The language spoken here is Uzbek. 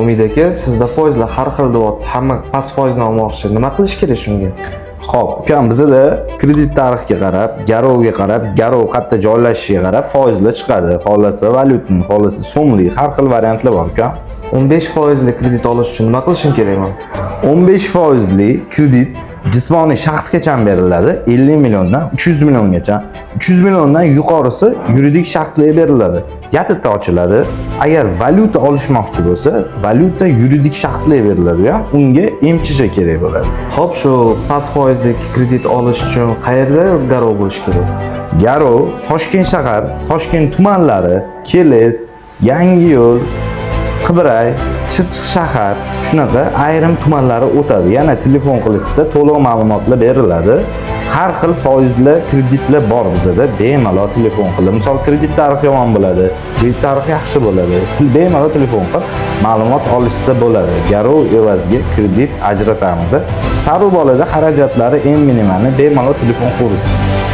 Umid aka, sizda foizlar har xil deyapti. Hamma past foizni olmoqchi. Nima qilish kerak shunga? Xo'p, ukam bizda kredit tarixiga qarab, garovga qarab, garov qayerda joylashishiga qarab foizlar chiqadi. Xohlasa valyutni, xohlasa so'mlik, har xil variantlar bor ukam. 15% kredit olish uchun nima qilishim kerak men? 15% kredit jismoniy shaxsgacha beriladi, 50 milliondan 300 milliongacha. 300 milliondan yuqorisi yuridik shaxslarga beriladi. Yatitda ochiladi. Agar valyuta olishmoqchi bo'lsa, valyuta yuridik shaxslarga beriladi, unga emchishi kerak bo'ladi. Xo'p, shu past foizli kredit olish uchun qayerda garov bo'lish kerak? Garov Toshkent shahar, Toshkent tumanlari, Keles, Yangiyo'l, Qibray, Chirchiq shahar shunaqa ayrim tumanlari o'tadi. Yana telefon qilishsa to'liq ma'lumotlar beriladi. Har xil foizli kreditlar bor bizda. Bemalol telefon qilib, misol kredit tarixi yomon bo'ladi, kredit tarixi yaxshi bo'ladi. Bemalol telefon qilib ma'lumot olishsa bo'ladi. Garov evaziga kredit ajratamiz. Sarv bolada xarajatlari eng minimalni bemalol telefon qilasiz.